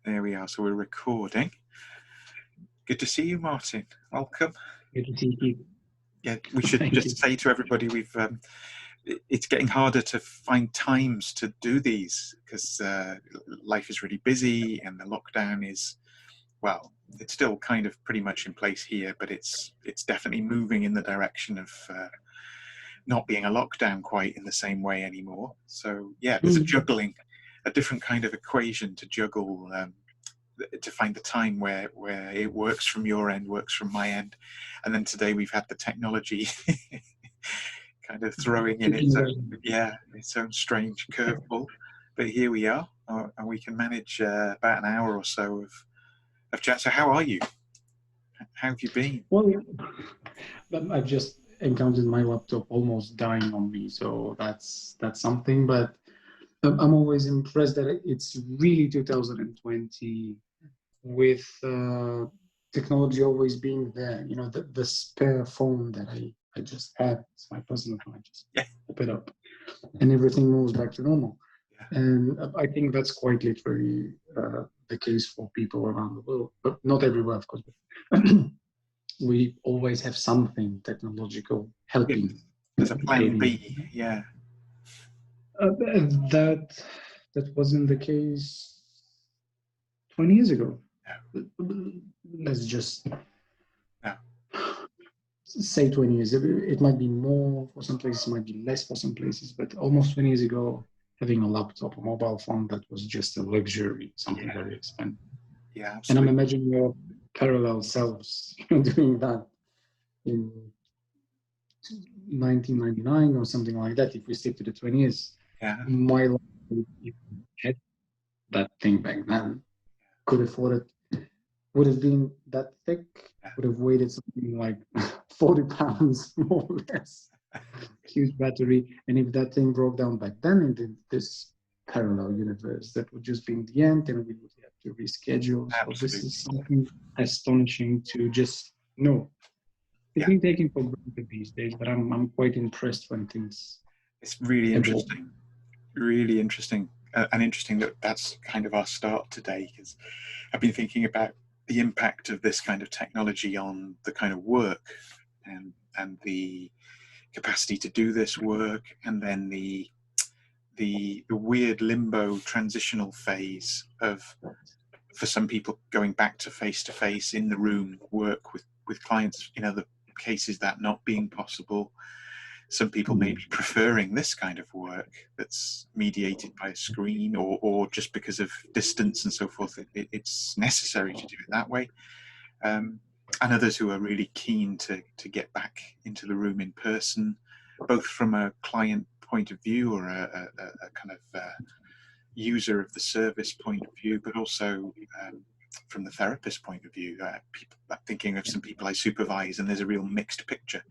There we are. So we're recording. Good to see you, Martin. Welcome. Good to see you. Yeah, we should just say to everybody, it's getting harder to find times to do these because life is really busy and the lockdown is, well, it's still kind of pretty much in place here, but it's definitely moving in the direction of not being a lockdown quite in the same way anymore. So yeah, there's a different kind of equation to juggle, to find the time where it works from your end, works from my end. And then today we've had the technology kind of throwing in its own strange curveball. But here we are, and we can manage about an hour or so of chat. So how are you? How have you been? Well, I've just encountered my laptop almost dying on me, so that's something. But I'm always impressed that it's really 2020 with technology always being there. You know, the spare phone that I just had, it's my personal phone. I just pop it up, and everything moves back to normal. Yeah. And I think that's quite literally the case for people around the world, but not everywhere, of course. But we always have something technological helping. There's a plan B, yeah. That wasn't the case 20 years ago. No. Let's just say 20 years. It might be more for some places, it might be less for some places, but almost 20 years ago, having a laptop, a mobile phone, that was just a luxury, something very expensive. Yeah, absolutely. And I'm imagining your parallel selves doing that in 1999 or something like that. If we stick to the 20 years, my life, if you had that thing back then, could afford it, would have been that thick, would have weighed something like 40 pounds, more or less. Huge battery. And if that thing broke down back then in this parallel universe, that would just be in the end, and we would have to reschedule. So this is something astonishing to just know. It's been taken for granted these days, but I'm quite impressed when things. It's really interesting, really interesting, and interesting that that's kind of our start today, because I've been thinking about the impact of this kind of technology on the kind of work and the capacity to do this work, and then the weird limbo transitional phase of, for some people, going back to face in the room work with clients, in other cases that not being possible. Some people may be preferring this kind of work that's mediated by a screen, or just because of distance and so forth, it's necessary to do it that way. And others who are really keen to get back into the room in person, both from a client point of view or a kind of user of the service point of view, but also from the therapist point of view. I'm thinking of some people I supervise, and there's a real mixed picture.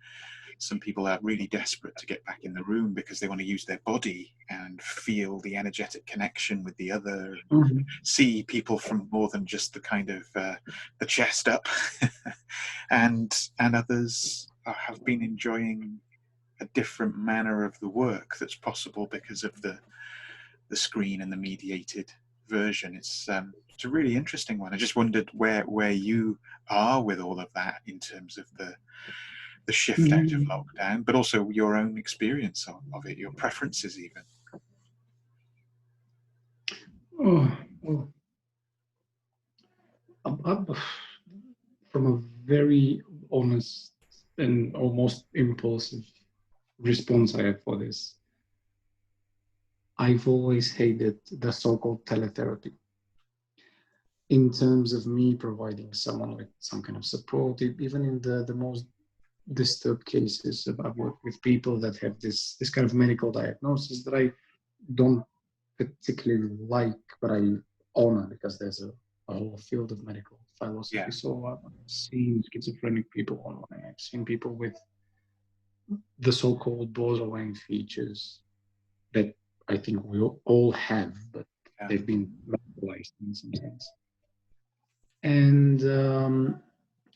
Some people are really desperate to get back in the room because they want to use their body and feel the energetic connection with the other, see people from more than just the kind of the chest up. and others have been enjoying a different manner of the work that's possible because of the screen and the mediated version. It's a really interesting one. I just wondered where you are with all of that in terms of the shift out of lockdown, but also your own experience of it, your preferences even. From a very honest and almost impulsive response I have for this, I've always hated the so-called teletherapy. In terms of me providing someone with some kind of support, even in the most disturbed cases. I've worked with people that have this kind of medical diagnosis that I don't particularly like, but I honor, because there's a whole field of medical philosophy. Yeah. So I've seen schizophrenic people online. I've seen people with the so-called borderline features that I think we all have, but they've been medicalized in some sense. And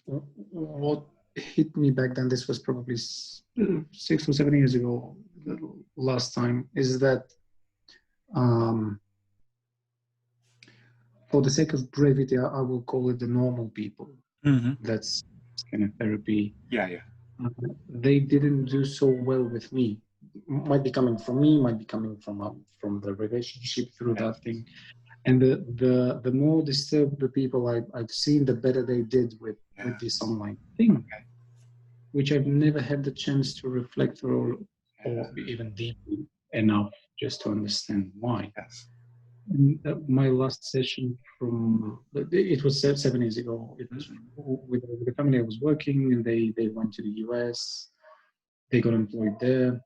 what hit me back then, this was probably 6 or 7 years ago, last time, is that for the sake of brevity, I will call it the normal people. That's kind of therapy. Yeah, yeah. They didn't do so well with me. Might be coming from me, might be coming from the relationship through that thing. And the more disturbed the people I've seen, the better they did with this online thing, which I've never had the chance to reflect or even deeply enough just to understand why. Yes. My last session it was 7 years ago. It was with the family I was working, and they went to the US. They got employed there,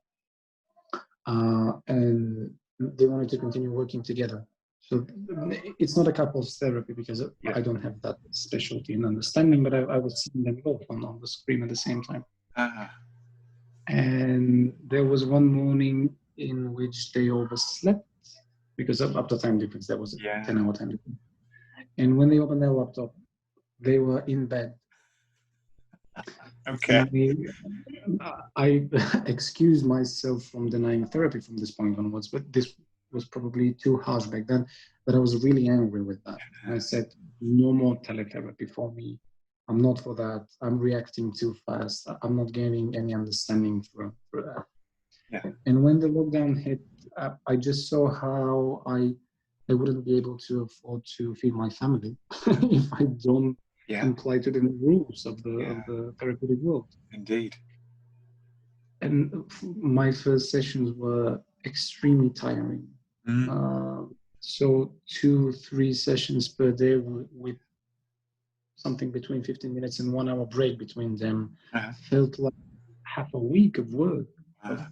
and they wanted to continue working together. So it's not a couples therapy because I don't have that specialty and understanding, but I was seeing them both on the screen at the same time. And there was one morning in which they overslept because of the time difference. There was a 10-hour time difference. And when they opened their laptop, they were in bed. Okay. And I excused myself from denying therapy from this point onwards, but this was probably too harsh back then. But I was really angry with that. And I said, no more teletherapy for me. I'm not for that. I'm reacting too fast. I'm not gaining any understanding for that. Yeah. And when the lockdown hit, I just saw how I wouldn't be able to afford to feed my family if I don't comply to the rules of the therapeutic world. Indeed. And my first sessions were extremely tiring. So 2-3 sessions per day with something between 15 minutes and 1 hour break between them felt like half a week of work of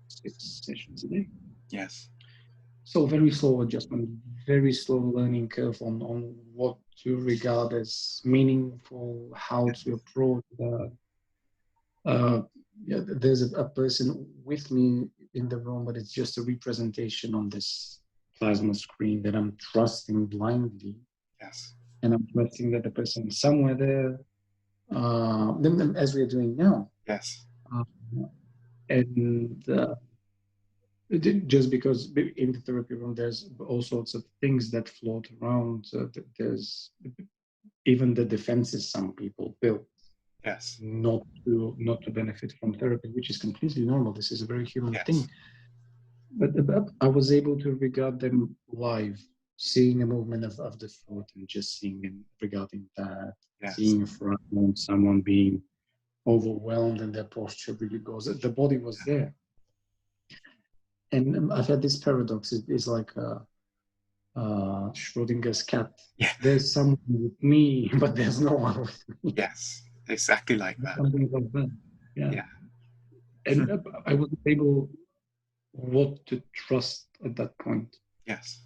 6 sessions a day. Yes. So very slow adjustment, very slow learning curve on what to regard as meaningful, how to approach there's a person with me in the room, but it's just a representation on this plasma screen that I'm trusting blindly. Yes. And I'm trusting that the person is somewhere there, as we are doing now. Yes. Just because in the therapy room, there's all sorts of things that float around. There's even the defenses some people build. Yes. Not to benefit from therapy, which is completely normal. This is a very human thing. But I was able to regard them live, seeing a movement of the foot and just seeing them regarding that, seeing a frown, someone being overwhelmed and their posture really goes. The body was there. And I've had this paradox. It's like Schrodinger's cat. Yeah. There's someone with me, but there's no one with me. Yes, exactly like that. Something like that. Yeah. And I was able what to trust at that point. Yes.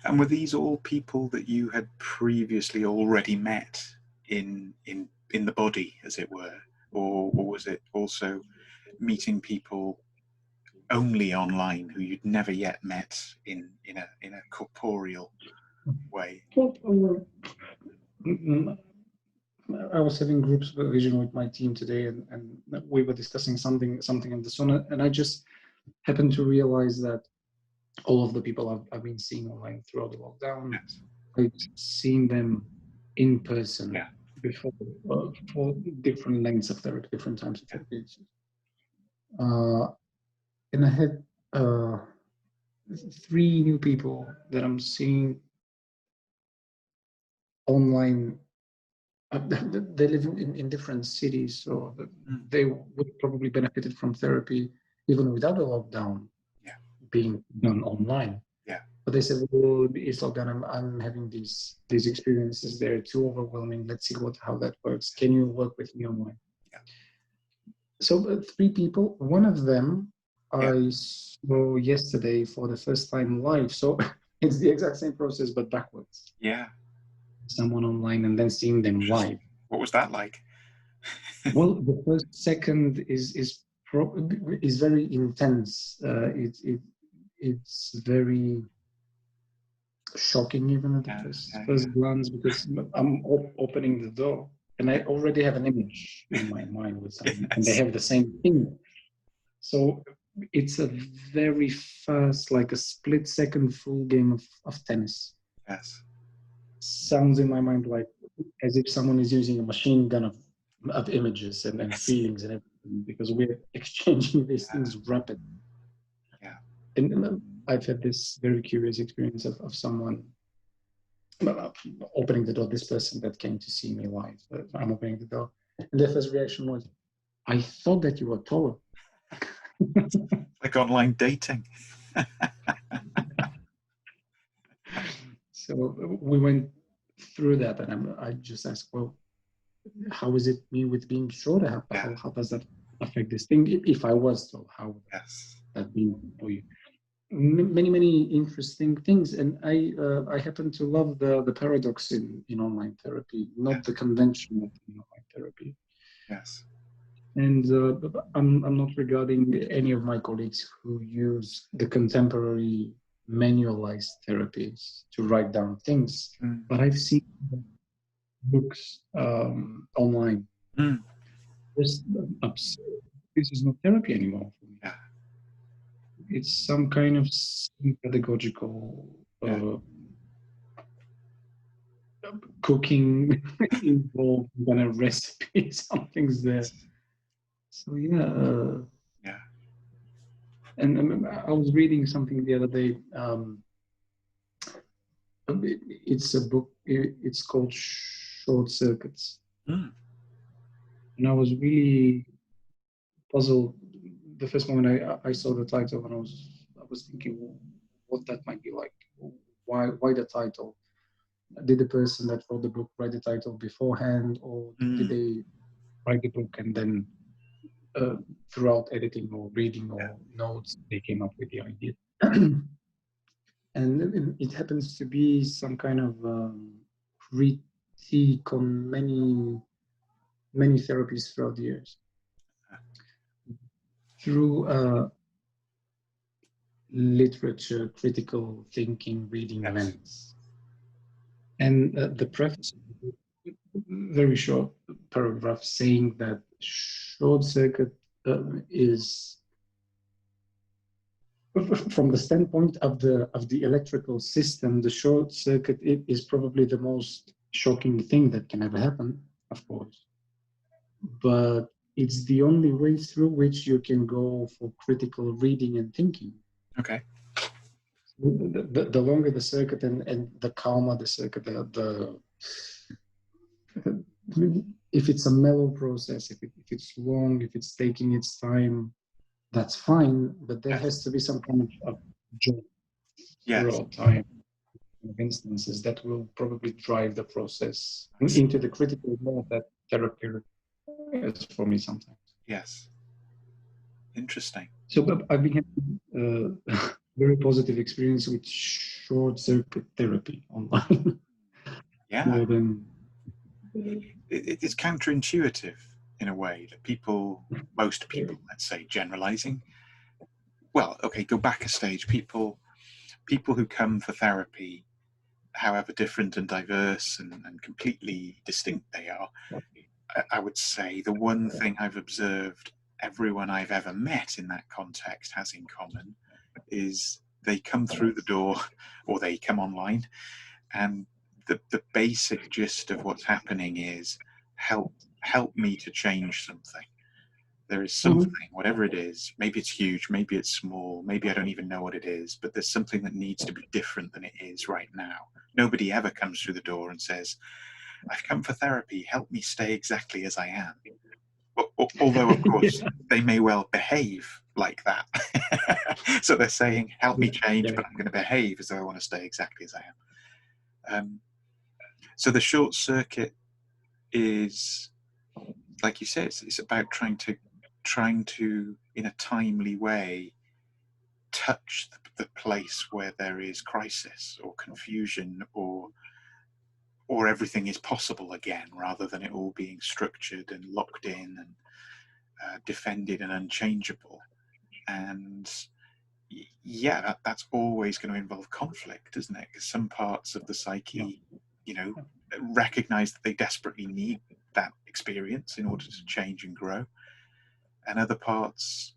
And were these all people that you had previously already met in the body, as it were, or was it also meeting people only online who you'd never yet met in a corporeal way? I was having groups vision with my team today, and we were discussing something in the sauna, and I just happened to realize that all of the people I've been seeing online throughout the lockdown, I've seen them in person before for different lengths of therapy, different times of therapy. And I had 3 new people that I'm seeing online. They live in different cities, so they would probably benefited from therapy even without a lockdown being done online. But they said, well, it's lockdown. I'm having these experiences. They're too overwhelming. Let's see how that works. Can you work with me online? So 3 people. One of them I saw yesterday for the first time live. So it's the exact same process, but backwards. Yeah. Someone online and then seeing them live. What was that like? Well, the first second is very intense. It's very shocking even at the first glance, because I'm opening the door and I already have an image in my mind with someone, and they have the same thing. So it's a very fast, like a split second full game of tennis. Yes. sounds in my mind like as if someone is using a machine gun of images and Yes. feelings and everything, because we're exchanging these things rapidly. Yeah. And I've had this very curious experience of someone opening the door, this person that came to see me live. I'm opening the door, and their first reaction was, I thought that you were taller. Like online dating. So we went through that, and I just asked, well, how is it me with being shorter? How does that affect this thing? If I was tall, how would that be for you? Many interesting things, and I happen to love the paradox in online therapy, not the conventional in online therapy. Yes. And I'm not regarding any of my colleagues who use the contemporary manualized therapies to write down things, but I've seen books online. Just absurd. This is not therapy anymore for me. Yeah. It's some kind of pedagogical cooking involved kind of recipe. Something's there. So yeah. And I was reading something the other day. It's a book. It's called Short Circuits, and I was really puzzled the first moment I saw the title, and I was thinking what that might be like. Why the title? Did the person that wrote the book write the title beforehand, or did they write the book and then throughout editing or reading or notes they came up with the idea? And it happens to be some kind of critique on many therapies throughout the years through literature, critical thinking, reading lens. And the preface, very short paragraph saying that short circuit is, from the standpoint of the electrical system, the short circuit is probably the most shocking thing that can ever happen, of course. But it's the only way through which you can go for critical reading and thinking. Okay. The longer the circuit and the calmer the circuit, if it's a mellow process, if it's long, if it's taking its time, that's fine. But there has to be some kind of joy throughout time. Of instances that will probably drive the process into the critical mode that therapy is for me sometimes. Yes. Interesting. So I've been having very positive experience with short circuit therapy online. Yeah. More than it's counterintuitive in a way that most people, let's say, generalizing. Well, okay, go back a stage. People who come for therapy, however different and diverse and completely distinct they are, I would say the one thing I've observed everyone I've ever met in that context has in common is they come through the door or they come online, and the basic gist of what's happening is help me to change something. There is something, whatever it is, maybe it's huge, maybe it's small, maybe I don't even know what it is, but there's something that needs to be different than it is right now. Nobody ever comes through the door and says, I've come for therapy, help me stay exactly as I am. Although, of course, they may well behave like that. So they're saying, help me change, but I'm going to behave as though I want to stay exactly as I am. So the short circuit is, like you said, it's about trying to, in a timely way, touch the place where there is crisis or confusion or everything is possible again, rather than it all being structured and locked in and defended and unchangeable. And that's always going to involve conflict, isn't it? Because some parts of the psyche, recognize that they desperately need that experience in order to change and grow, and other parts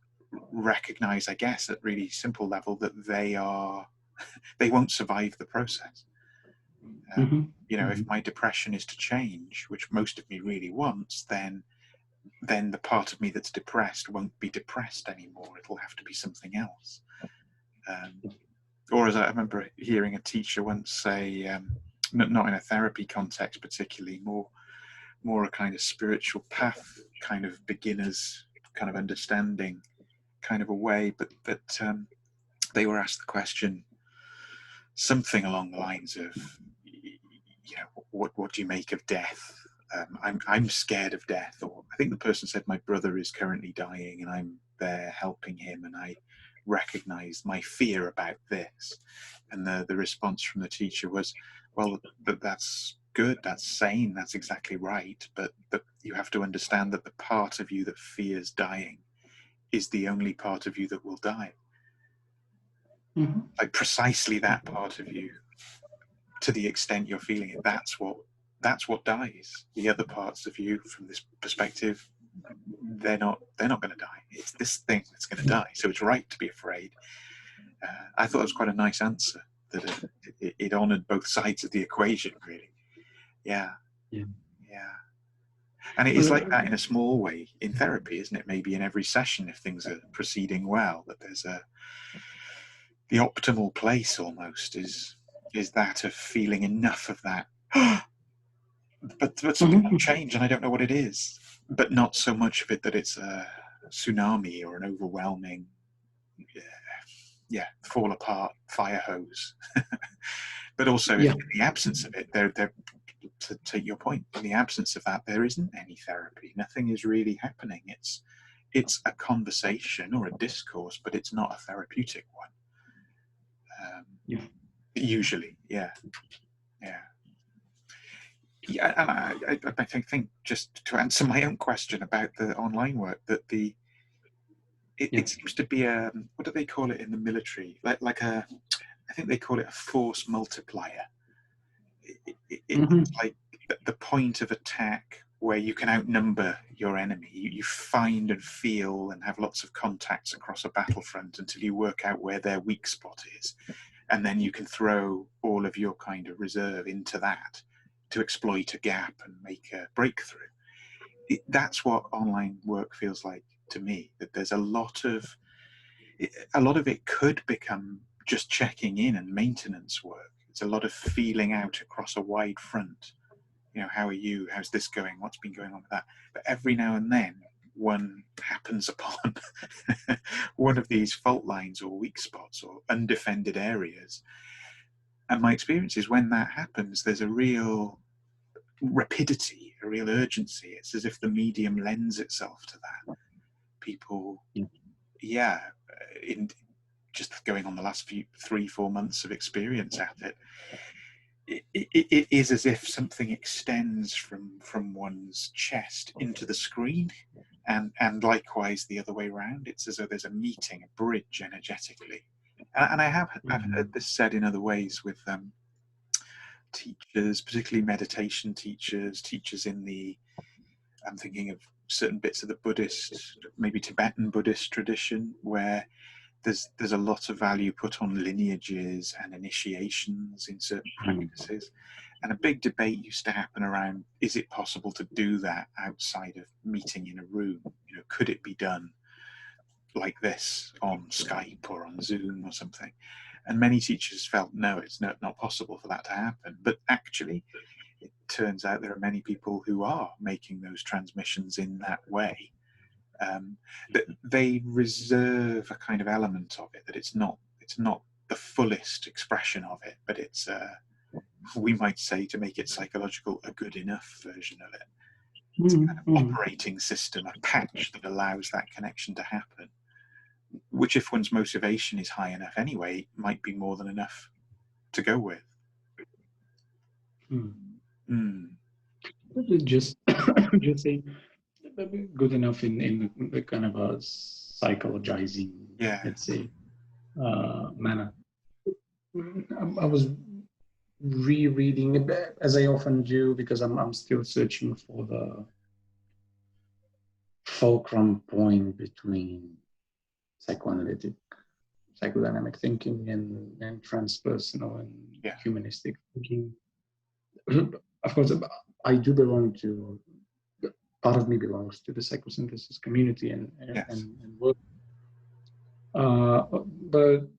recognize, I guess, at really simple level, that they won't survive the process. You know, if my depression is to change, which most of me really wants, then the part of me that's depressed won't be depressed anymore. It'll have to be something else. Or as I remember hearing a teacher once say, not in a therapy context particularly, more a kind of spiritual path, kind of beginners kind of understanding kind of a way, but that they were asked the question something along the lines of, you know, what do you make of death? I'm scared of death. Or I think the person said, my brother is currently dying and I'm there helping him, and I recognize my fear about this. And the response from the teacher was, well, that's good, that's sane, that's exactly right, but you have to understand that the part of you that fears dying is the only part of you that will die. Like precisely that part of you, to the extent you're feeling it, that's what dies. The other parts of you, from this perspective, they're not going to die. It's this thing that's going to die. So it's right to be afraid. I thought it was quite a nice answer, that it honoured both sides of the equation, really. Yeah. And it is like that in a small way in therapy, isn't it? Maybe in every session, if things are proceeding well, that there's the optimal place almost is that of feeling enough of that. but something will change and I don't know what it is. But not so much of it that it's a tsunami or an overwhelming, fall apart fire hose. But also, in the absence of it, there, to take your point, in the absence of that, there isn't any therapy. Nothing is really happening. It's a conversation or a discourse, but it's not a therapeutic one. Usually, yeah. And I think just to answer my own question about the online work, that it seems to be what do they call it in the military? Like I think they call it a force multiplier. It's like the point of attack where you can outnumber your enemy. You find and feel and have lots of contacts across a battlefront until you work out where their weak spot is. And then you can throw all of your kind of reserve into that to exploit a gap and make a breakthrough. That's what online work feels like to me, that there's a lot of it could become just checking in and maintenance work. It's a lot of feeling out across a wide front. You know, how are you? How's this going? What's been going on with that? But every now and then one happens upon one of these fault lines or weak spots or undefended areas. And my experience is when that happens, there's a real rapidity, a real urgency. It's as if the medium lends itself to that. People, in just going on the last 3-4 months of experience at it, it is as if something extends from one's chest into the screen, and likewise the other way around. It's as though there's a meeting, a bridge energetically. And I've heard this said in other ways with teachers, particularly meditation teachers in the, I'm thinking of certain bits of the Buddhist, maybe Tibetan Buddhist tradition, where there's a lot of value put on lineages and initiations in certain practices. And a big debate used to happen around, is it possible to do that outside of meeting in a room? You know, could it be done like this on Skype or on Zoom or something? And many teachers felt, no, it's not possible for that to happen. But actually, it turns out there are many people who are making those transmissions in that way. That they reserve a kind of element of it, that it's not the fullest expression of it, but it's we might say, to make it psychological, a good enough version of it. It's a kind of operating system, a patch that allows that connection to happen, which, if one's motivation is high enough anyway, might be more than enough to go with. Just saying, good enough in the kind of a psychologizing, let's say, manner. I was rereading, as I often do, because I'm still searching for the fulcrum point between psychoanalytic, psychodynamic thinking and transpersonal and humanistic thinking. of course, I do belong to, part of me belongs to the psychosynthesis community Yes. and work. But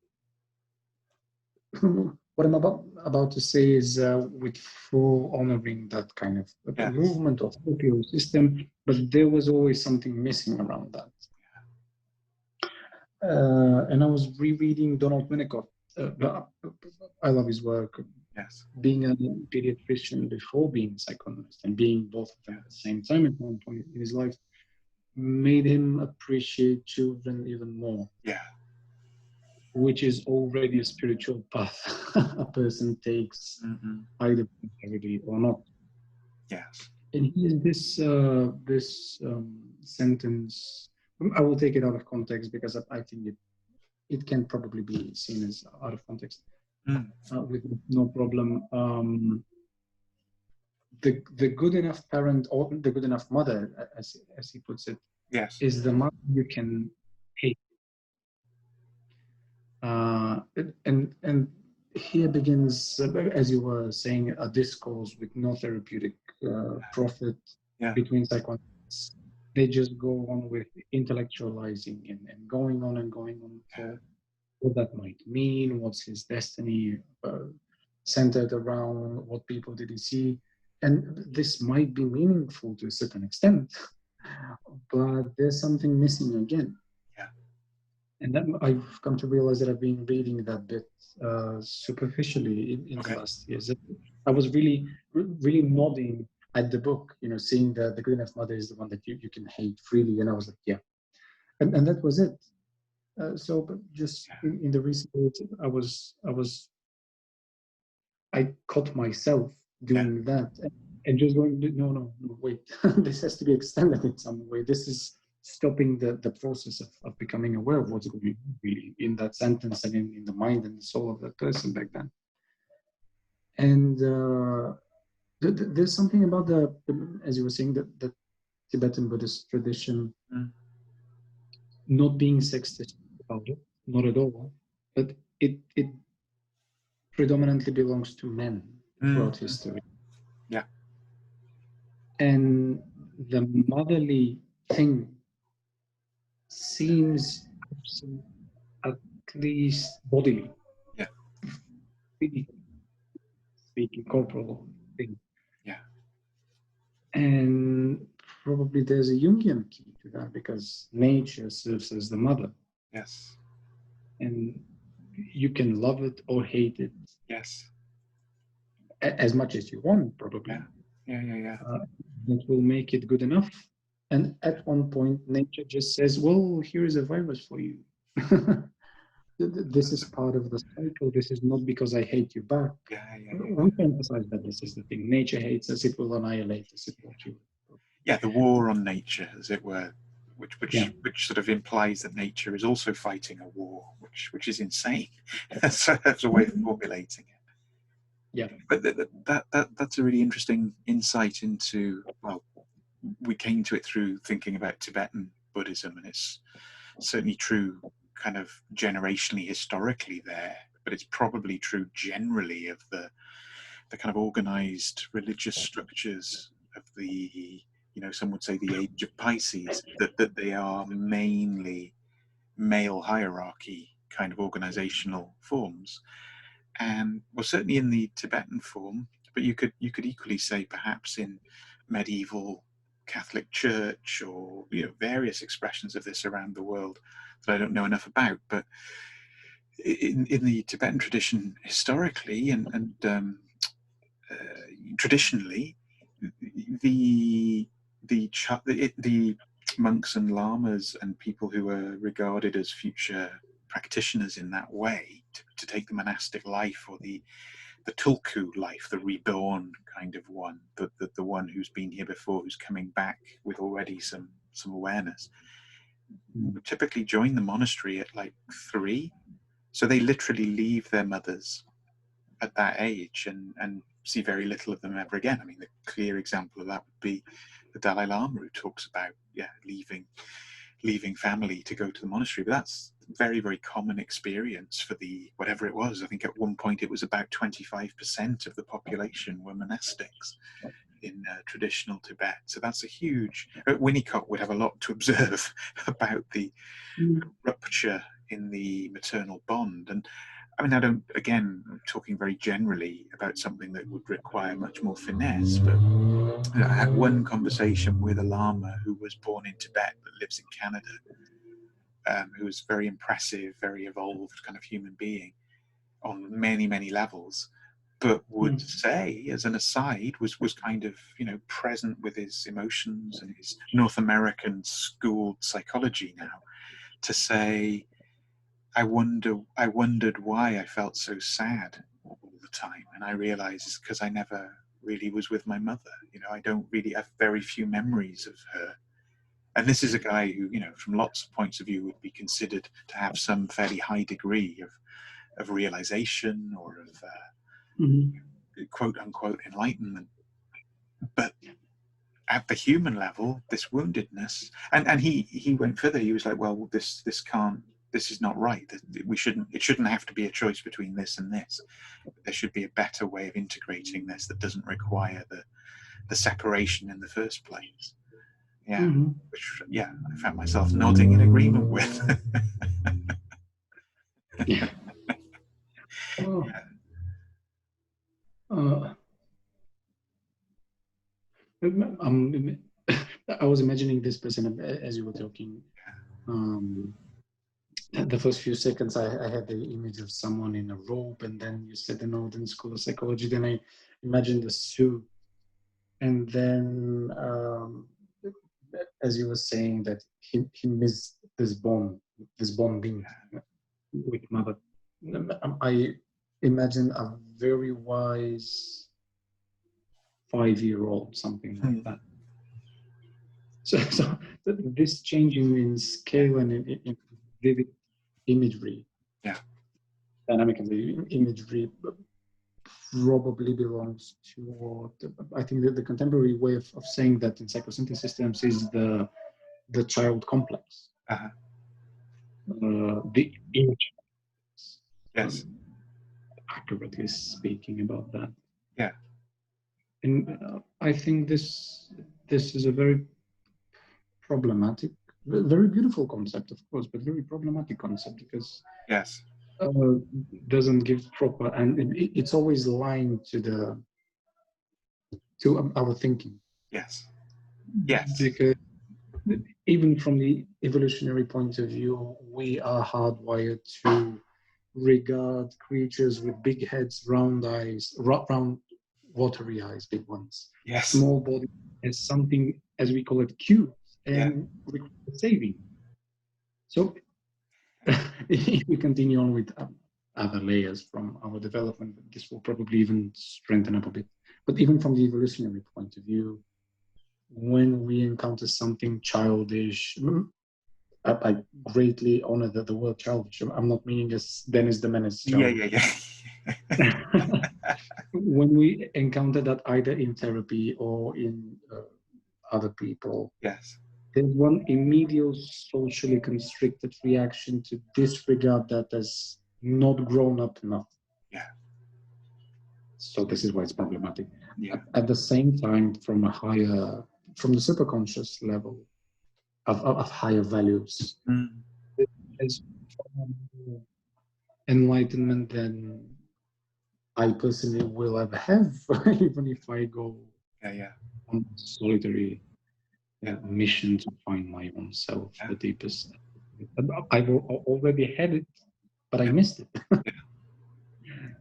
what I'm about to say is with full honoring that kind of Yes. movement of the system, but there was always something missing around that. And I was rereading Donald Winnicott. I love his work. Yes. Being a pediatrician before being a psychoanalyst and being both of them at the same time at one point in his life made him appreciate children even more. Yeah. Which is already a spiritual path a person takes, either voluntarily or not. Yes. And here's this sentence. I will take it out of context because I think it can probably be seen as out of context with no problem. The good enough parent or the good enough mother, as he puts it, yes, is the mother you can hate. And here begins, as you were saying, a discourse with no therapeutic profit between psychoanalysts. They just go on with intellectualizing and going on and going on for what that might mean, what's his destiny, centered around what people did he see. And this might be meaningful to a certain extent, but there's something missing again. And then I've come to realize that I've been reading that bit superficially in the last years. I was really nodding at the book, seeing that the good enough mother is the one that you can hate freely. And I was like, yeah. And that was it. So but just in the research, I caught myself doing that and just going, no, wait, this has to be extended in some way. This is stopping the process of becoming aware of what's going on really in that sentence and in the mind and the soul of that person back then. And there's something about the, as you were saying, the Tibetan Buddhist tradition not being sexist about it, not at all, but it predominantly belongs to men throughout history. Yeah. And the motherly thing seems absent, at least bodily. Yeah. Speaking, corporal thing. Yeah. And probably there's a Jungian key to that because nature serves as the mother. Yes. And you can love it or hate it. Yes. As much as you want, probably. Yeah. That will make it good enough. And at one point, nature just says, well, here is a virus for you. This is part of the cycle. This is not because I hate you back. We can emphasize that this is the thing. Nature hates us, it will annihilate us, it will kill us. Yeah, the war on nature, as it were, which sort of implies that nature is also fighting a war, which is insane. That's a way of formulating it. Yeah. But that's a really interesting insight into, well, we came to it through thinking about Tibetan Buddhism, and it's certainly true kind of generationally, historically there, but it's probably true generally of the kind of organized religious structures of the, some would say the age of Pisces, that they are mainly male hierarchy kind of organizational forms. And well, certainly in the Tibetan form, but you could equally say perhaps in medieval Catholic Church or various expressions of this around the world that I don't know enough about. But in the Tibetan tradition historically and traditionally, the monks and lamas and people who are regarded as future practitioners in that way to take the monastic life or the tulku life, the reborn kind of one, the one who's been here before, who's coming back with already some awareness, typically join the monastery at like 3. So they literally leave their mothers at that age and see very little of them ever again. I mean, the clear example of that would be the Dalai Lama, who talks about leaving leaving family to go to the monastery. But that's very, very common experience for the, whatever it was. I think at one point it was about 25% of the population were monastics in traditional Tibet. So that's a huge, Winnicott would have a lot to observe about the rupture in the maternal bond. And I mean, I don't, again, I'm talking very generally about something that would require much more finesse, but I had one conversation with a Lama who was born in Tibet but lives in Canada, who was very impressive, very evolved kind of human being on many, many levels, but would say, as an aside, was kind of, you know, present with his emotions and his North American schooled psychology now, to say, I wondered why I felt so sad all the time, and I realized it's because I never really was with my mother. You know, I don't really have very few memories of her. And this is a guy who, you know, from lots of points of view, would be considered to have some fairly high degree of realization or of quote unquote enlightenment. But at the human level, this woundedness, and he went further. He was like, well, this can't, this is not right. It shouldn't have to be a choice between this and this. There should be a better way of integrating this that doesn't require the separation in the first place. Yeah, which, yeah, I found myself nodding in agreement with. Yeah. Oh. I was imagining this person as you were talking. The first few seconds, I had the image of someone in a robe, and then you said the Northern School of Psychology. Then I imagined the suit, and then as you were saying that he missed this bonding with mother. I imagine a very wise 5-year-old, something like that. So this changing in scale and in vivid imagery, dynamic imagery, probably belongs to what I think that the contemporary way of saying that in psychosynthesis systems is the child complex. The image. Yes. Accurately speaking about that. Yeah. And I think this is a very problematic, very beautiful concept, of course, but very problematic concept because yes, doesn't give proper, and it's always lying to our thinking. Yes. Yes. Because even from the evolutionary point of view, we are hardwired to regard creatures with big heads, round eyes, round watery eyes, big ones, small body, as something, as we call it, cute and saving. So if we continue on with other layers from our development, this will probably even strengthen up a bit. But even from the evolutionary point of view, when we encounter something childish, I greatly honor the word childish. I'm not meaning as Dennis the Menace childish. Yeah. When we encounter that either in therapy or in other people, there's one immediate socially constricted reaction to disregard that as not grown up enough. Yeah. So this is why it's problematic. Yeah. At the same time, from the superconscious level of higher values, there's enlightenment than I personally will ever have, even if I go on a solitary mission to find my own self, the deepest. I've already had it, but I missed it.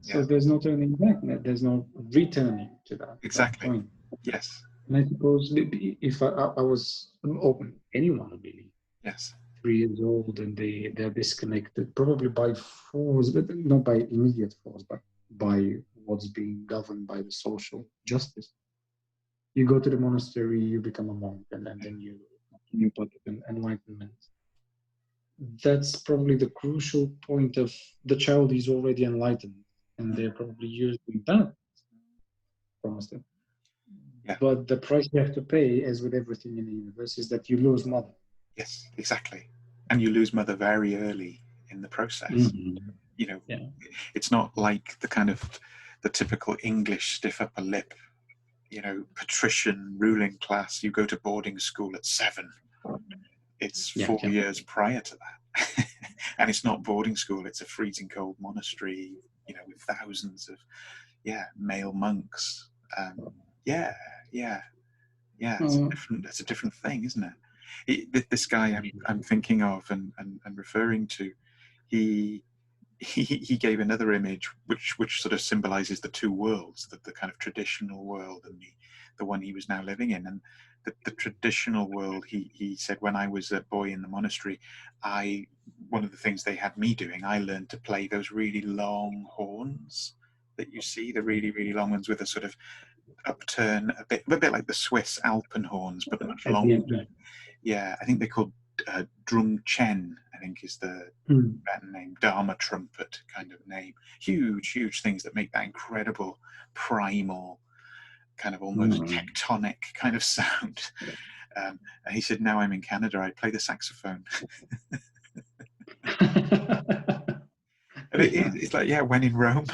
So there's no turning back. There's no returning to that. Exactly. That point. Yes. And I suppose if I was open, anyone really. Yes. 3 years old and they're disconnected, probably by force, but not by immediate force, but by what's being governed by the social justice. You go to the monastery, you become a monk, and then you continue part of enlightenment. That's probably the crucial point of the child is already enlightened, and they're probably using that promise them. Yeah. But the price you have to pay, as with everything in the universe, is that you lose mother. Yes, exactly. And you lose mother very early in the process. Mm-hmm. You know, Yeah. it's not like the kind of the typical English stiff upper lip, you know, patrician ruling class. You go to boarding school at 7. It's Yeah. 4 Yeah. years prior to that. And it's not boarding school, it's a freezing cold monastery, you know, with thousands of, male monks. Yeah, yeah, yeah. Uh, It's a different thing, isn't it? This guy I'm thinking of and referring to, he he gave another image which sort of symbolizes the two worlds, the kind of traditional world and the one he was now living in. And the traditional world, he said, when I was a boy in the monastery, one of the things they had me doing, I learned to play those really long horns that you see, the really, really long ones with a sort of upturn, a bit like the Swiss Alpenhorns, but much at the longer. end, yeah. Yeah, I think they're called Dungchen, I think is the Mm. better name, Dharma trumpet kind of name. Huge, huge things that make that incredible primal, kind of almost Mm. tectonic kind of sound. And he said, now I'm in Canada, I play the saxophone. And it's like, yeah, when in Rome,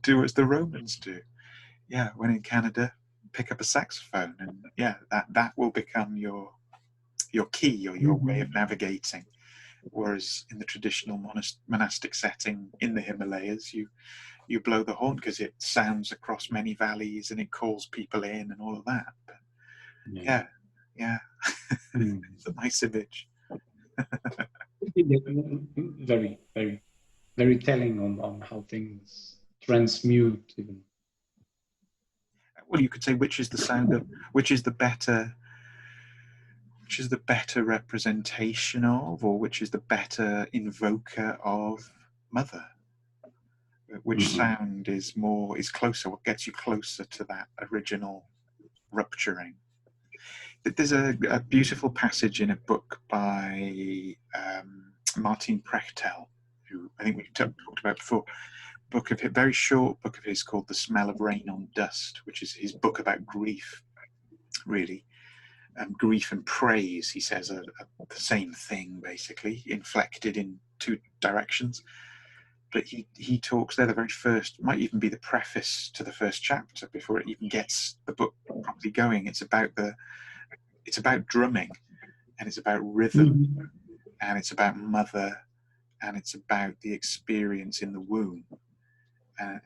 do as the Romans do. Yeah, when in Canada, pick up a saxophone, and yeah, that will become your key or your way Mhm. of navigating. Whereas in the traditional monastic setting in the Himalayas, you blow the horn because it sounds across many valleys and it calls people in and all of that. But Yeah. yeah, yeah, Mm. it's a nice image. Very, very, very telling on how things transmute even. Well, you could say which is the sound of which is the better representation of, or which is the better invoker of mother. Which Mhm. sound is closer? What gets you closer to that original rupturing? There's a beautiful passage in a book by Martin Prechtel, who I think we've talked about before. Very short book of his called "The Smell of Rain on Dust," which is his book about grief. Really, grief and praise, he says, are the same thing, basically, inflected in two directions. But he talks there, the very first, might even be the preface to the first chapter before it even gets the book properly going. It's about drumming, and it's about rhythm, Mhm. and it's about mother, and it's about the experience in the womb.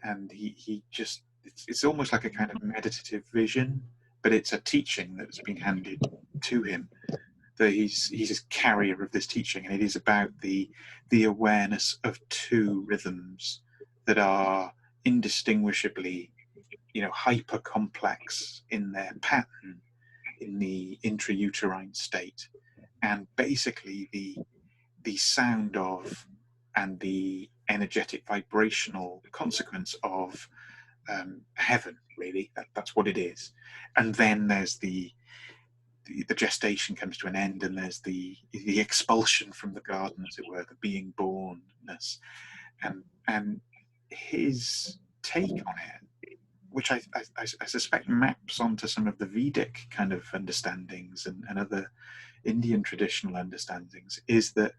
And he just, it's almost like a kind of meditative vision, but it's a teaching that's been handed to him. That he's a carrier of this teaching, and it is about the awareness of two rhythms that are indistinguishably, hyper complex in their pattern in the intrauterine state, and basically the sound of and the energetic vibrational consequence of heaven. Really, that's what it is. And then there's the gestation comes to an end, and there's the expulsion from the garden, as it were, the being bornness, and his take on it, which I suspect maps onto some of the Vedic kind of understandings and other Indian traditional understandings, is that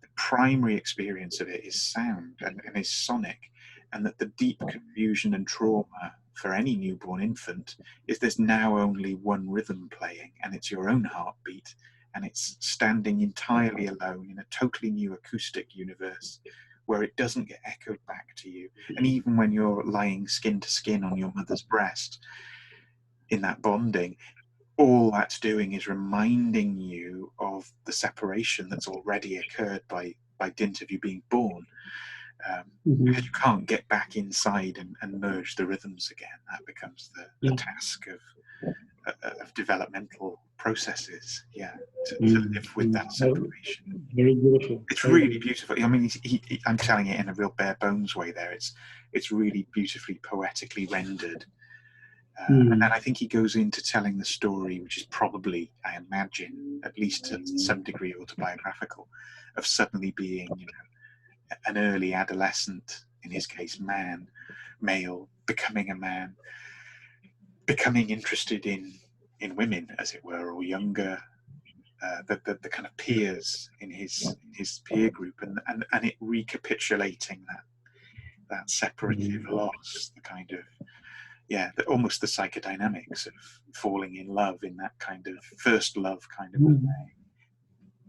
the primary experience of it is sound and is sonic, and that the deep confusion and trauma for any newborn infant is there's now only one rhythm playing, and it's your own heartbeat, and it's standing entirely alone in a totally new acoustic universe where it doesn't get echoed back to you. And even when you're lying skin to skin on your mother's breast in that bonding, all that's doing is reminding you of the separation that's already occurred by dint of you being born. Because Mhm. you can't get back inside and merge the rhythms again. That becomes the Yeah. task of developmental processes. Yeah, to Mm. live with Mm. that Very, separation. very beautiful. It's Very really beautiful. beautiful. I mean, I'm telling it in a real bare bones way. There, it's really beautifully poetically rendered. And then Mm. I think he goes into telling the story, which is probably, I imagine, at least to some degree autobiographical, of suddenly being, an early adolescent, in his case, male, becoming a man, becoming interested in women, as it were, or younger the kind of peers in his peer group, and it recapitulating that separative loss, the kind of almost the psychodynamics of falling in love in that kind of first love kind of a way,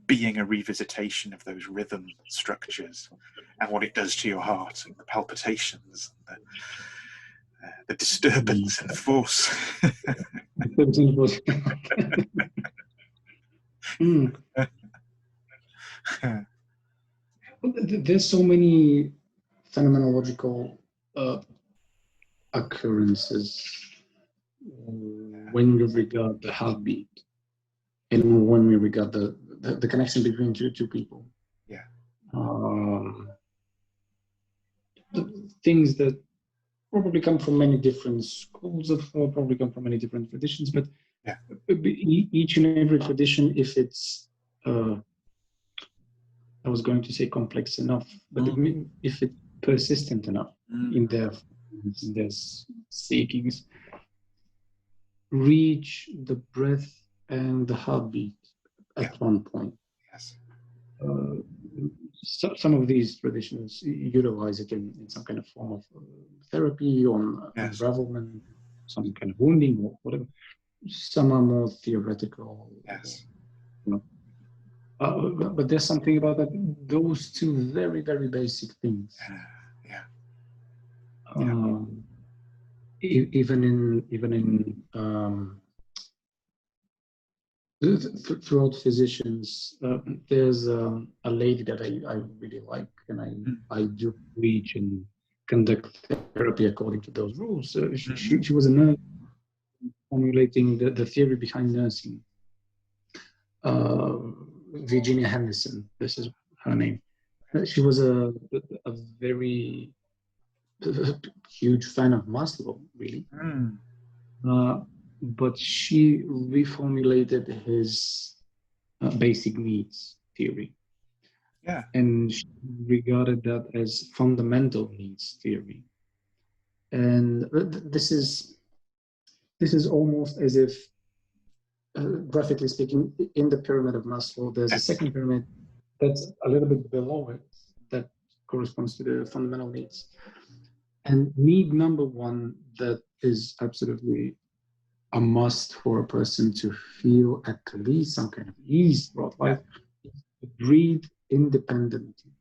being a revisitation of those rhythm structures and what it does to your heart, and the palpitations, the disturbance and the force. There's so many phenomenological occurrences when we regard the heartbeat and when we regard the connection between two people. Yeah. The things that probably come from many different schools of thought, probably come from many different traditions, but each and every tradition, if it's I was going to say complex enough, but if it's persistent enough in their seekings, reach the breath and the heartbeat at one point. Yes. Some of these traditions utilize it in some kind of form of therapy on unravelment, some kind of wounding or whatever. Some are more theoretical. Yes. But there's something about that. Those two very, very basic things. Even in throughout physicians, there's a lady that I really like, and I do reach and conduct therapy according to those rules. She was a nurse formulating the theory behind nursing. Virginia Henderson, this is her name. She was a very huge fan of Maslow, really. But she reformulated his basic needs theory. And she regarded that as fundamental needs theory. And this is almost as if, graphically speaking, in the pyramid of Maslow, there's a second pyramid that's a little bit below it that corresponds to the fundamental needs. And need number one that is absolutely a must for a person to feel at least some kind of ease throughout life, to breathe independently.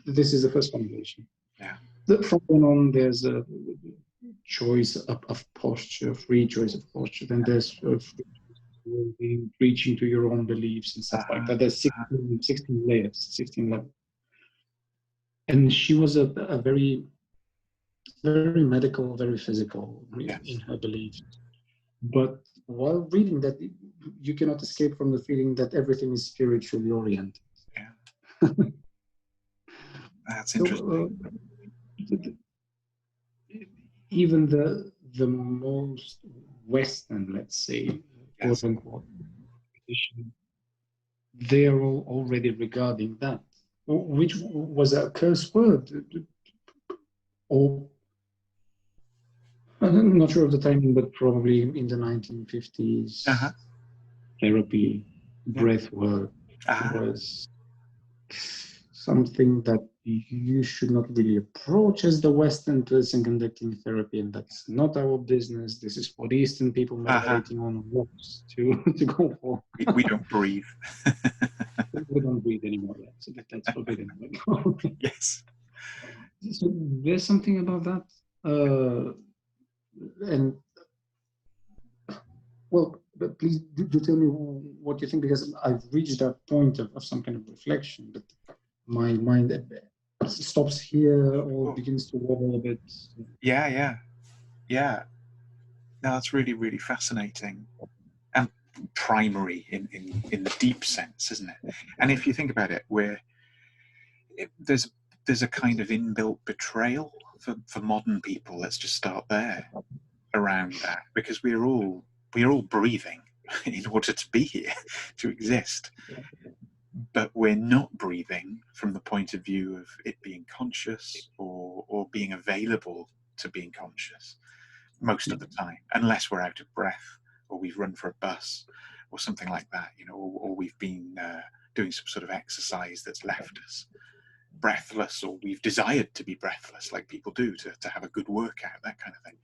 This is the first foundation. From then on, there's a choice of posture, free choice of posture. Then there's reaching to your own beliefs and stuff like that. There's 16 layers, 16 levels. And she was a very, very medical, very physical in her beliefs. But while reading that, you cannot escape from the feeling that everything is spiritually oriented. That's interesting. Even the most Western, let's say, quote unquote, tradition, they are all already regarding that, which was a curse word. Or I'm not sure of the timing, but probably in the 1950s, therapy, breath work was something that you should not really approach as the Western person conducting therapy, and that's not our business. This is for the Eastern people meditating on walks to go for. We don't breathe. We don't breathe anymore, so that's forbidden. Yes. So there's something about that, and well, but please do tell me what you think, because I've reached that point of some kind of reflection, but my mind stops here or begins to wobble a bit. Yeah. No, that's really, really fascinating and primary in the deep sense, isn't it? And if you think about it, there's a kind of inbuilt betrayal for modern people. Let's just start there around that, because we're all breathing in order to be here, to exist. But we're not breathing from the point of view of it being conscious or being available to being conscious most of the time, unless we're out of breath or we've run for a bus or something like that, you know, or we've been doing some sort of exercise that's left us breathless, or we've desired to be breathless, like people do, to have a good workout, that kind of thing.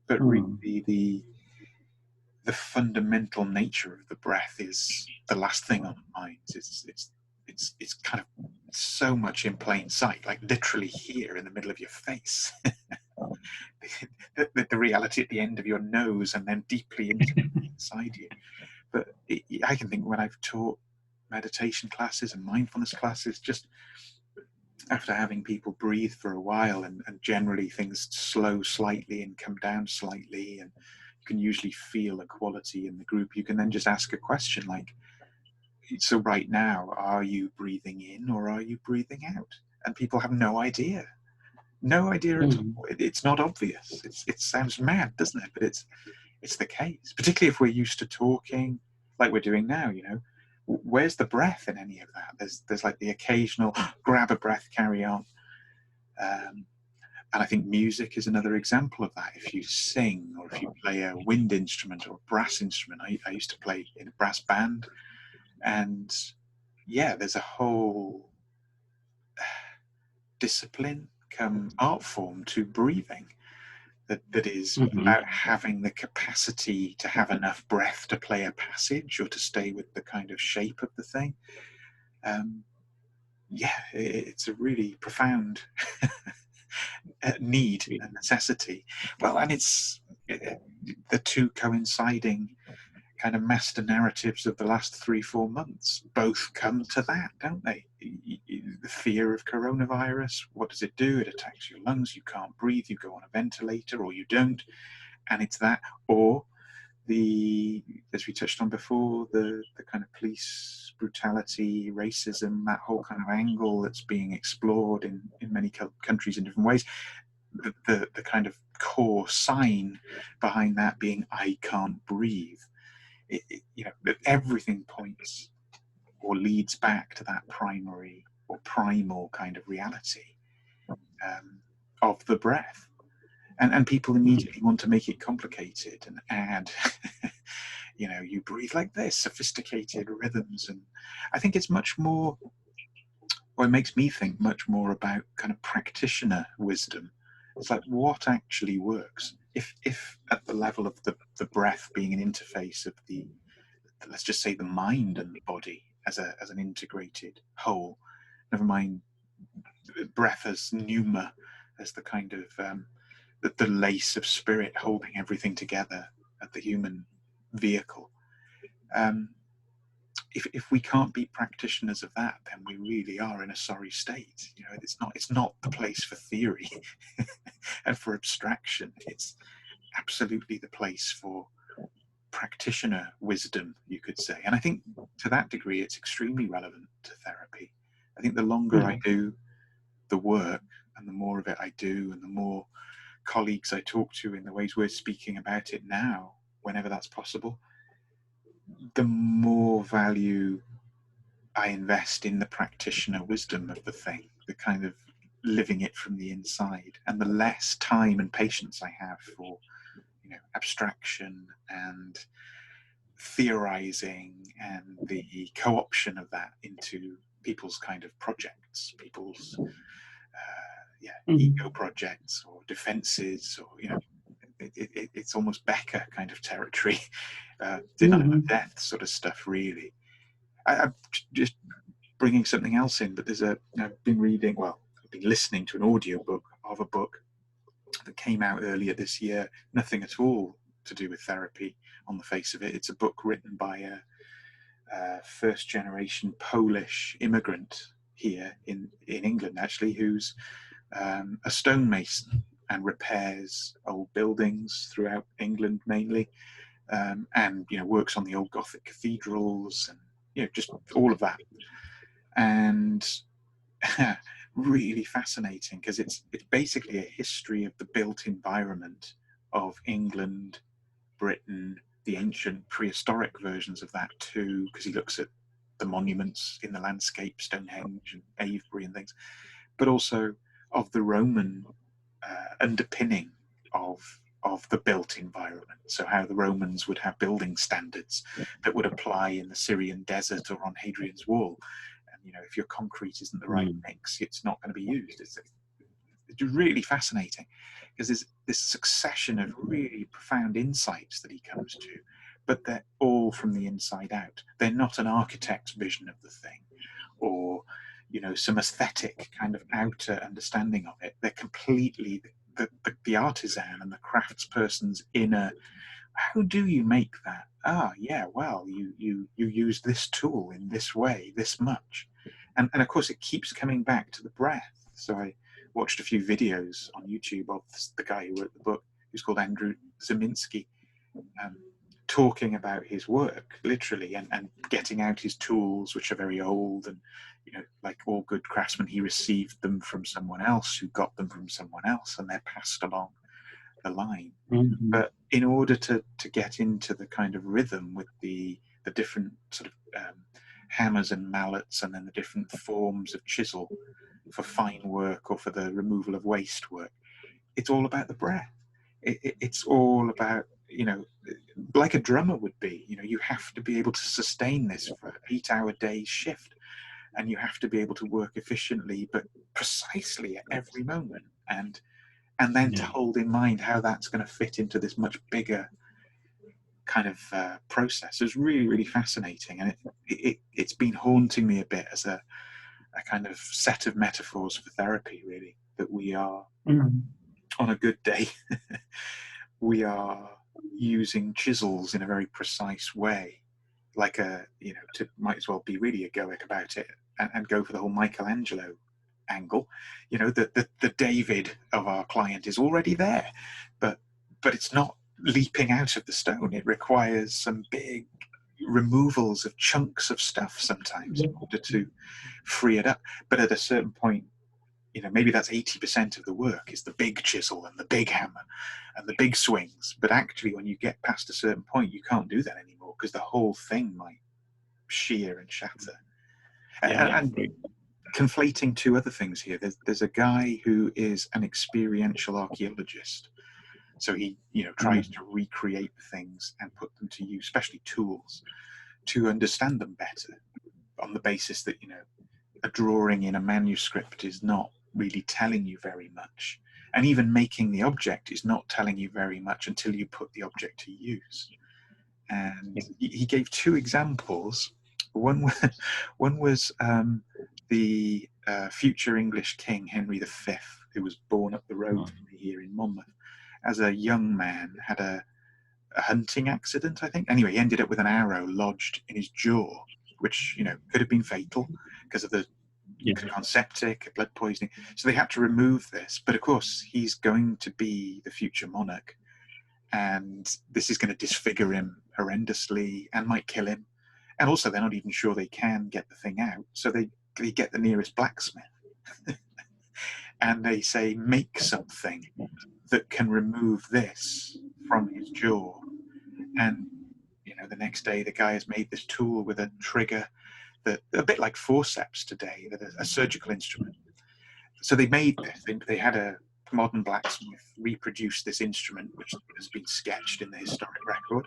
But really, the fundamental nature of the breath is the last thing on our minds. It's kind of so much in plain sight, like literally here in the middle of your face. the reality at the end of your nose, and then deeply inside you. But I can think when I've taught meditation classes and mindfulness classes, just after having people breathe for a while, and generally things slow slightly and come down slightly, and you can usually feel a quality in the group, you can then just ask a question like, so right now, are you breathing in or are you breathing out? And people have no idea. No idea at all. It's not obvious. It sounds mad, doesn't it? But it's the case, particularly if we're used to talking like we're doing now, you know. Where's the breath in any of that? There's like the occasional grab a breath, carry on. And I think music is another example of that. If you sing, or if you play a wind instrument or a brass instrument, I used to play in a brass band, and yeah, there's a whole discipline, come art form to breathing that is about having the capacity to have enough breath to play a passage or to stay with the kind of shape of the thing. Yeah, it's a really profound need and necessity. Well, and it's the two coinciding kind of master narratives of the last 3-4 months both come to that, don't they? The fear of coronavirus, what does it do? It attacks your lungs, you can't breathe, you go on a ventilator, or you don't. And it's that, or the, as we touched on before, the kind of police brutality, racism, that whole kind of angle that's being explored in many countries in different ways. The kind of core sign behind that being, I can't breathe. You know, everything points or leads back to that primary or primal kind of reality of the breath. And people immediately want to make it complicated and add, you know, you breathe like this, sophisticated rhythms. And I think it's much more, or it makes me think much more about kind of practitioner wisdom. It's like, what actually works? If at the level of the breath being an interface of the, let's just say, the mind and the body as an integrated whole, never mind breath as pneuma, as the kind of the lace of spirit holding everything together at the human vehicle. If we can't be practitioners of that, then we really are in a sorry state. You know, it's not the place for theory and for abstraction. It's absolutely the place for practitioner wisdom, you could say. And I think to that degree, it's extremely relevant to therapy. I think the longer I do the work, and the more of it I do, and the more colleagues I talk to in the ways we're speaking about it now, whenever that's possible, the more value I invest in the practitioner wisdom of the thing, the kind of living it from the inside, and the less time and patience I have for, you know, abstraction and theorizing and the co-option of that into people's kind of projects, people's ego projects or defenses, or, you know, it's almost Becker kind of territory, denial of death sort of stuff, really. I'm just bringing something else in, but I've been listening to an audio book of a book that came out earlier this year, nothing at all to do with therapy on the face of it. It's a book written by a first generation Polish immigrant here in England, actually, who's a stonemason and repairs old buildings throughout England mainly, and, you know, works on the old Gothic cathedrals and, you know, just all of that. And really fascinating, because it's basically a history of the built environment of England, Britain, the ancient prehistoric versions of that too, because he looks at the monuments in the landscape, Stonehenge and Avebury and things, but also of the Roman underpinning of of the built environment. So how the Romans would have building standards that would apply in the Syrian desert or on Hadrian's Wall. And, you know, if your concrete isn't the right mix, it's not going to be used. It's really fascinating because there's this succession of really profound insights that he comes to, but they're all from the inside out. They're not an architect's vision of the thing or, you know, some aesthetic kind of outer understanding of it. They're completely the artisan and the craftsperson's inner. How do you make that? Ah, yeah, well, you use this tool in this way, this much. And of course, it keeps coming back to the breath. So I watched a few videos on YouTube of the guy who wrote the book, who's called Andrew Ziminski, talking about his work, literally, and getting out his tools, which are very old. And, you know, like all good craftsmen, he received them from someone else who got them from someone else, and they're passed along the line. But in order to get into the kind of rhythm with the different sort of hammers and mallets, and then the different forms of chisel for fine work or for the removal of waste work, it's all about the breath. It's all about, you know, like a drummer would be, you know, you have to be able to sustain this for an 8-hour day shift, and you have to be able to work efficiently but precisely at every moment, and then to hold in mind how that's going to fit into this much bigger kind of process is really, really fascinating. And it's been haunting me a bit as a kind of set of metaphors for therapy, really, that we are, on a good day, we are using chisels in a very precise way, like might as well be really egoic about it and go for the whole Michelangelo angle. You know, the David of our client is already there, but it's not leaping out of the stone. It requires some big removals of chunks of stuff sometimes in order to free it up. But at a certain point, you know, maybe that's 80% of the work is the big chisel and the big hammer and the big swings. But actually, when you get past a certain point, you can't do that anymore because the whole thing might shear and shatter. And conflating two other things here. There's a guy who is an experiential archaeologist. So he, you know, tries to recreate things and put them to use, especially tools, to understand them better, on the basis that, you know, a drawing in a manuscript is not really telling you very much. And even making the object is not telling you very much until you put the object to use. And he gave two examples. One was the future English king, Henry V, who was born up the road from me here in Monmouth. As a young man, had a hunting accident, I think. Anyway, he ended up with an arrow lodged in his jaw, which, you know, could have been fatal because of the septic, blood poisoning. So they had to remove this. But of course, he's going to be the future monarch, and this is going to disfigure him horrendously and might kill him. And also, they're not even sure they can get the thing out. So they get the nearest blacksmith and they say, make something that can remove this from his jaw. And, you know, the next day the guy has made this tool with a trigger that, a bit like forceps today, that a surgical instrument. So they made this. They had a modern blacksmith reproduce this instrument, which has been sketched in the historic record.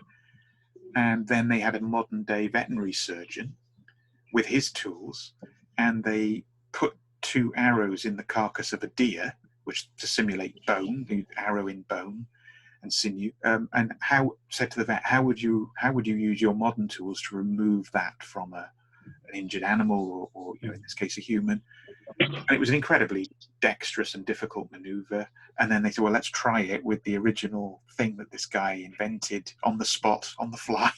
And then they had a modern day veterinary surgeon with his tools, and they put 2 arrows in the carcass of a deer, which to simulate bone, the arrow in bone and sinew. And said to the vet, how would you use your modern tools to remove that from an injured animal or you know, in this case, a human? And it was an incredibly dexterous and difficult maneuver. And then they said, well, let's try it with the original thing that this guy invented on the spot, on the fly,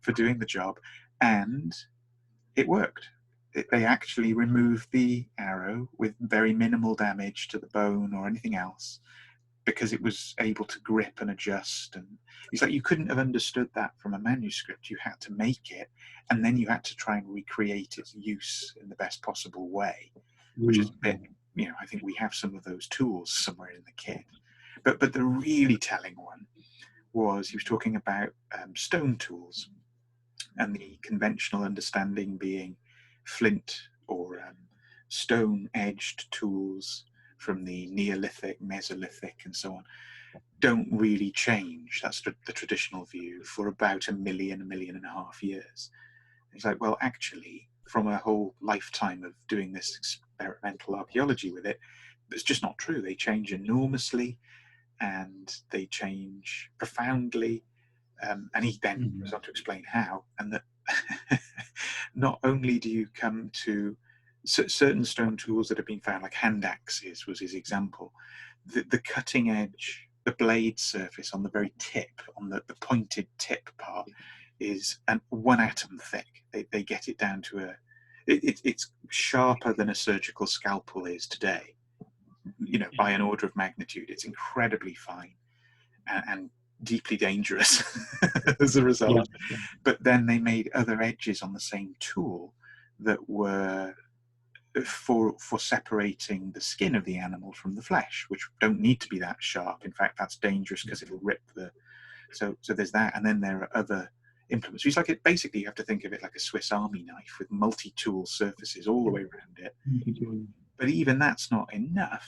for doing the job. And it worked. They actually removed the arrow with very minimal damage to the bone or anything else, because it was able to grip and adjust. And it's like, you couldn't have understood that from a manuscript. You had to make it, and then you had to try and recreate its use in the best possible way, which is a bit, you know, I think we have some of those tools somewhere in the kit. But the really telling one was, he was talking about stone tools, and the conventional understanding being flint or stone-edged tools from the Neolithic, Mesolithic, and so on. don't really change. That's the traditional view for about a million and a half years. It's like, well, actually, from a whole lifetime of doing this experimental archaeology with it, it's just not true. They change enormously, and they change profoundly. And he then goes on to explain how, and that not only do you come to certain stone tools that have been found, like hand axes was his example, the cutting edge, the blade surface on the very tip, on the pointed tip part, is 1 atom thick. They get it down to it's sharper than a surgical scalpel is today, by an order of magnitude. It's incredibly fine and deeply dangerous as a result. Yeah. But then they made other edges on the same tool that were for separating the skin of the animal from the flesh, which don't need to be that sharp. In fact, that's dangerous because it'll rip so there's that. And then there are other implements. It's like basically you have to think of it like a Swiss Army knife with multi-tool surfaces all the way around it. But even that's not enough,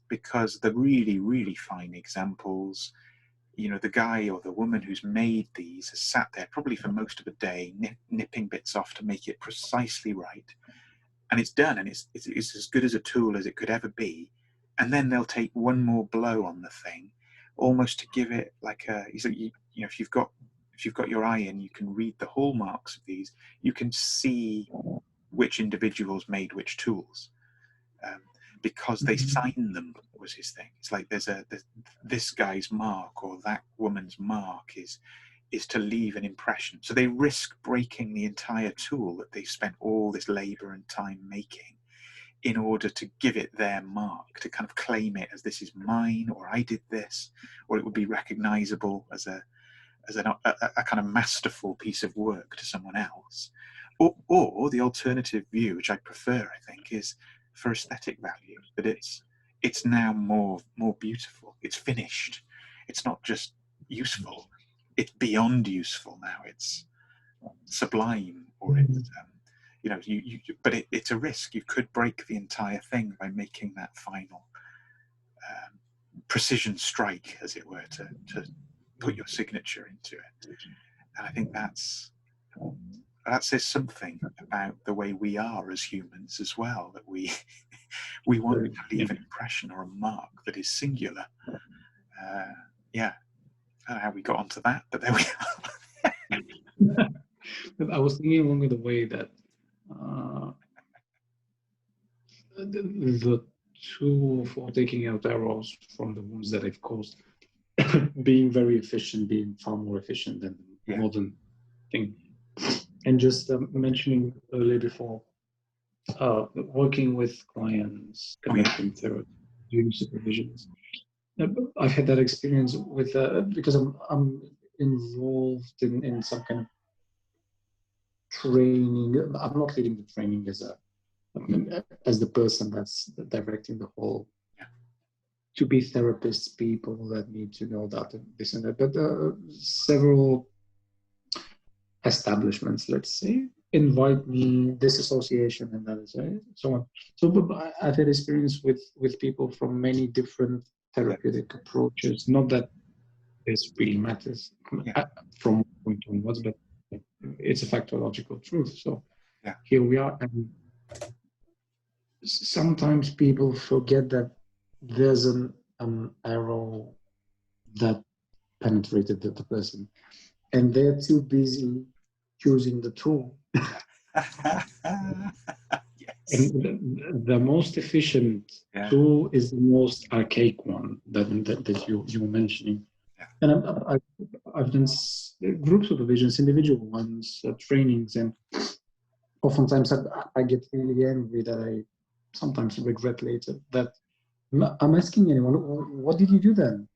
because the really, really fine examples, the guy or the woman who's made these has sat there probably for most of a day nipping bits off to make it precisely right. And it's done, and it's as good as a tool as it could ever be. And then they'll take one more blow on the thing, almost to give it like if you've got your eye in, you can read the hallmarks of these. You can see which individuals made which tools, because they sign them, was his thing. It's like there's this guy's mark or that woman's mark is to leave an impression. So they risk breaking the entire tool that they spent all this labor and time making in order to give it their mark, to kind of claim it as this is mine, or I did this, or it would be recognizable as a kind of masterful piece of work to someone else. Or the alternative view, which I prefer, I think, is for aesthetic value, that it's now more beautiful. It's finished. It's not just useful. It's beyond useful now. It's sublime, or it's but it's a risk. You could break the entire thing by making that final precision strike, as it were, to put your signature into it. And I think that says something about the way we are as humans as well, that we want to leave an impression or a mark that is singular. I don't know how we got onto that, but there we are. I was thinking along the way that the tool for taking out arrows from the wounds that I've caused, being very efficient, being far more efficient than the modern thing. And just mentioning earlier before, working with clients, conducting therapy, doing supervisions. I've had that experience with because I'm involved in some kind of training. I'm not leading the training as the person that's directing the whole. To be therapists, people that need to know that and this and that, but several establishments, let's say, invite me, this association and that is so on. So I've had experience with people from many different therapeutic approaches. Not that this really matters from point onwards, but it's a factological truth. So here we are, and sometimes people forget that there's an arrow that penetrated the person, and they're too busy choosing the tool. And the most efficient tool is the most archaic one that you were mentioning. And I've done group supervisions, individual ones, trainings, and oftentimes I get really angry that I sometimes regret later that I'm asking anyone, what did you do then?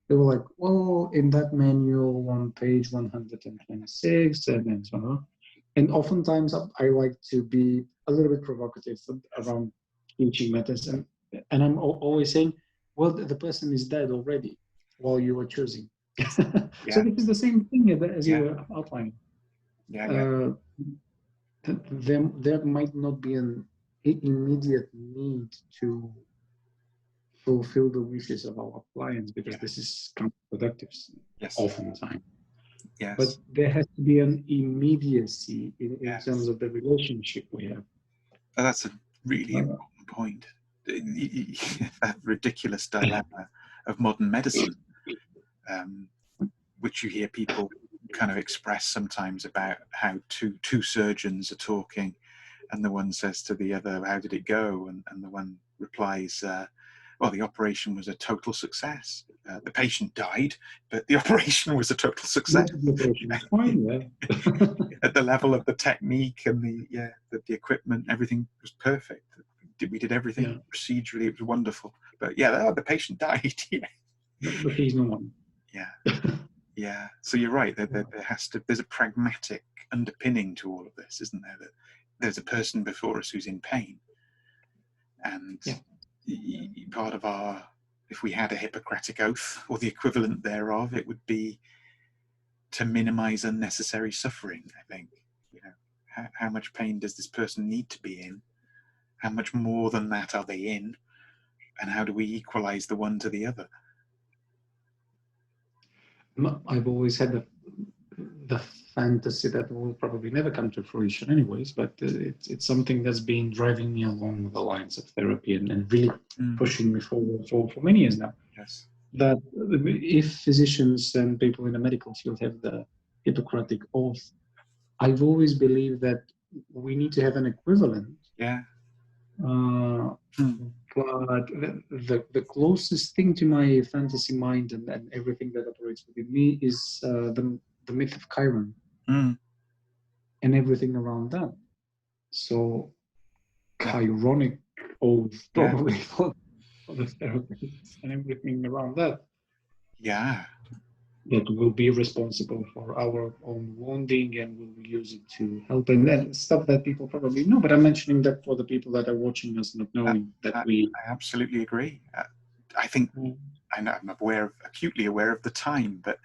They were like, well, in that manual on page 126 and so on. And oftentimes I like to be a little bit provocative around teaching methods. And I'm always saying, well, the person is dead already while you were choosing. So this is the same thing as you were outlining. There might not be an immediate need to fulfill the wishes of our clients, because Yeah. this is counterproductive Yes. oftentimes. Yes. But there has to be an immediacy in Yes. terms of the relationship we have. Oh, that's a really important point. That ridiculous dilemma of modern medicine, which you hear people kind of express sometimes about how two surgeons are talking, and the one says to the other, "How did it go?" And the one replies, "Well, the operation was a total success. The patient died, but the operation was a total success." The operation is fine, yeah. At the level of the technique and the equipment, everything was perfect. We did everything procedurally; it was wonderful. But the patient died. But he's no one. Yeah. Yeah. So you're right. There's a pragmatic underpinning to all of this, isn't there? That there's a person before us who's in pain, and part of if we had a Hippocratic oath or the equivalent thereof, it would be to minimize unnecessary suffering. I think, how much pain does this person need to be in? How much more than that are they in? And how do we equalize the one to the other? I've always had the fantasy that will probably never come to fruition anyways, but it's something that's been driving me along the lines of therapy and really pushing me forward for many years now. Yes. That if physicians and people in the medical field have the Hippocratic oath, I've always believed that we need to have an equivalent. Yeah. But the closest thing to my fantasy mind and everything that operates within me is the myth of Chiron and everything around that. So Chironic oath probably for the therapists and everything around that. Yeah. That will be responsible for our own wounding and will use it to help. And then stuff that people probably know, but I'm mentioning that for the people that are watching us, not knowing that we... I absolutely agree. I think I'm acutely aware of the time, but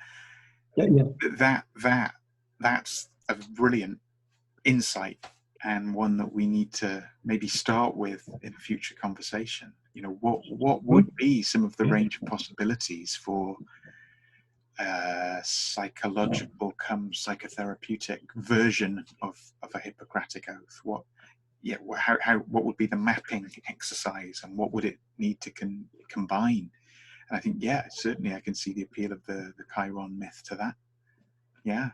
that's a brilliant insight, and one that we need to maybe start with in a future conversation. What would be some of the range of possibilities for psychological come psychotherapeutic version of a Hippocratic oath? What would be the mapping exercise, and what would it need to combine? And I think, certainly I can see the appeal of the Chiron myth to that. Yeah.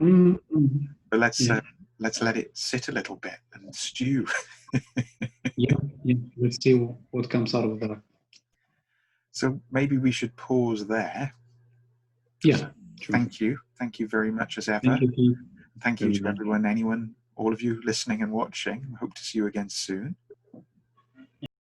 But let's let it sit a little bit and stew. Let's see what comes out of that. So maybe we should pause there. Yeah. True. Thank you very much as ever. Thank you to everyone, all of you listening and watching. Hope to see you again soon.